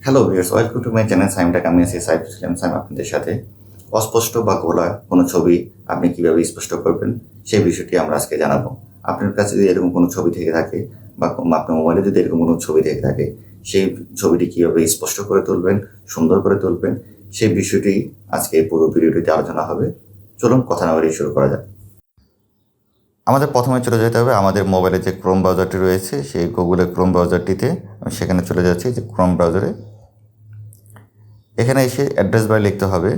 Hello viewers, welcome to my channel Saim tech. আমি আছি সাইম আপনাদের সাথে। অস্পষ্ট বা ঘোলা কোনো ছবি আপনি কিভাবে স্পষ্ট করবেন সেই বিষয়টি আমরা আজকে জানাবো। আপনার কাছে যদি এরকম কোনো ছবি থেকে থাকে বা আপনার মোবাইলে যদি এরকম কোনো ছবি থেকে থাকে, সেই ছবিটি কিভাবে স্পষ্ট করে তুলবেন, সুন্দর করে তুলবেন, সেই বিষয়টি আজকে এই পুরো ভিডিওটিতে আলোচনা হবে। চলুন কথা না বাড়িয়ে শুরু করা যাক। আমাদের প্রথমে চলে যেতে হবে আমাদের মোবাইলে যে ক্রোম ব্রাউজারটি রয়েছে সেই গুগলের ক্রোম ব্রাউজারটিতে। আমি সেখানে চলে যাচ্ছি, যে ক্রোম ব্রাউজারে। এখানে এসে অ্যাড্রেস বার লিখতে হবে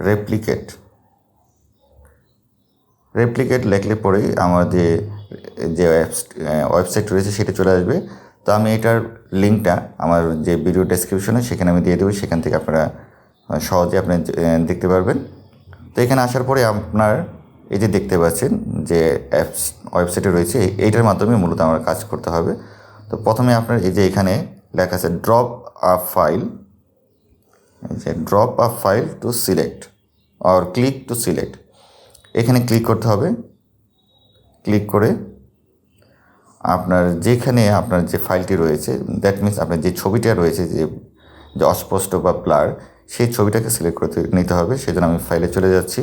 রেপ্লিকেট। লিখলে পরেই আমার যে ওয়েবসাইট রয়েছে সেটা চলে আসবে। তো আমি এটার লিঙ্কটা আমার যে ভিডিও ডেসক্রিপশনে সেখানে আমি দিয়ে দেবো, সেখান থেকে আপনারা সহজে আপনি দেখতে পারবেন। তো এখানে আসার পরে আপনার এই যে দেখতে পাচ্ছেন যে ওয়েবসাইটে রয়েছে, এইটার মাধ্যমে মূলত আমার কাজ করতে হবে। তো প্রথমে আপনার এই যে এখানে লেখা আছে drop a file to select or click to select. এখানে ক্লিক করতে হবে। ক্লিক করে আপনার যেখানে আপনার যে ফাইলটি রয়েছে, দ্যাট মিনস আপনার যে ছবিটা রয়েছে, যে অস্পষ্ট বা ব্লার, সেই ছবিটাকে সিলেক্ট করতে নিতে হবে। সেজন্য আমি ফাইলে চলে যাচ্ছি।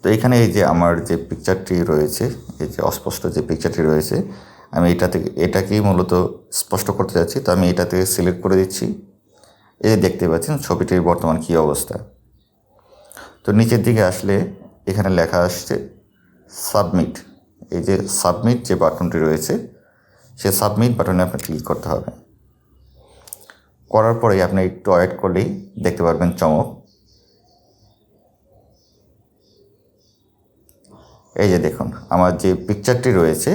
তো এখানে এই যে আমার যে পিকচারটি রয়েছে, এই যে অস্পষ্ট যে পিকচারটি রয়েছে, আমি এটাকেই মূলত স্পষ্ট করতে যাচ্ছি। তো আমি এটাতে সিলেক্ট করে দিচ্ছি। এই দেখতে পাচ্ছেন ছবিটির বর্তমান কী অবস্থা। তো নিচের দিকে আসলে এখানে লেখা আসছে সাবমিট। এই যে সাবমিট যে বাটনটি রয়েছে, সে সাবমিট বাটনে আপনার ক্লিক করতে হবে। করার পরেই আপনি একটু ওয়েট করলেই দেখতে পারবেন চমক। এই যে দেখুন আমার যে পিকচারটি রয়েছে,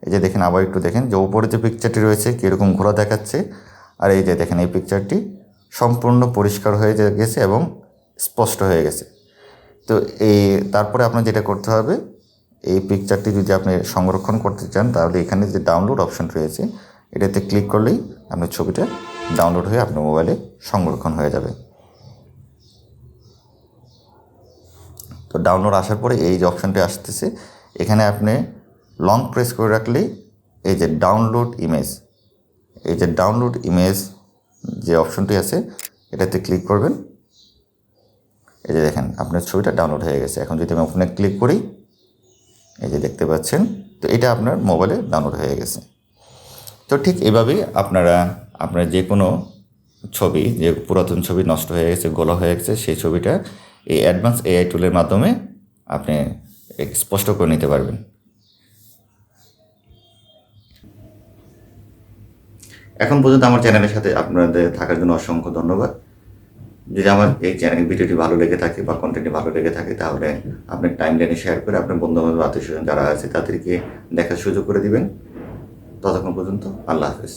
এই যে দেখেন, আবার একটু দেখেন যে উপরে যে পিকচারটি রয়েছে কীরকম ঘোরা দেখাচ্ছে, আর এই যে দেখেন এই পিকচারটি সম্পূর্ণ পরিষ্কার হয়ে গেছে এবং স্পষ্ট হয়ে গেছে। তো তারপরে আপনার যেটা করতে হবে, এই পিকচারটি যদি আপনি সংরক্ষণ করতে চান তাহলে এখানে যে ডাউনলোড অপশন রয়েছে, এটাতে ক্লিক করলেই আপনার ছবিটা ডাউনলোড হয়ে আপনার মোবাইলে সংরক্ষণ হয়ে যাবে। তো ডাউনলোড আসার পরে এই যে অপশানটি আসতেছে, এখানে আপনি লং প্রেস করে রাখলেই এই যে ডাউনলোড ইমেজ যে অপশনটি আছে এটাতে ক্লিক করবেন। এই যে দেখেন আপনার ছবিটা ডাউনলোড হয়ে গেছে। এখন যদি আমি ওখানে ক্লিক করি, এই যে দেখতে পাচ্ছেন, তো এটা আপনার মোবাইলে ডাউনলোড হয়ে গেছে। তো ঠিক এভাবেই আপনার যে কোনো ছবি, যে পুরাতন ছবি নষ্ট হয়ে গেছে, গোলা হয়ে গেছে, সেই ছবিটা এই অ্যাডভান্স এআই টুলের মাধ্যমে আপনি স্পষ্ট করে নিতে পারবেন। এখন পর্যন্ত আমার চ্যানেলের সাথে আপনাদের থাকার জন্য অসংখ্য ধন্যবাদ। যদি আমার এই চ্যানেল ভিডিওটি ভালো লেগে থাকে বা কন্টেন্টটি ভালো লেগে থাকে, তাহলে আপনি টাইমলাইনে শেয়ার করে আপনার বন্ধুবান্ধব, আত্মীয়স্বজন যারা আছে তাদেরকে দেখার সুযোগ করে দিবেন। ততক্ষণ পর্যন্ত আল্লাহ হাফেজ।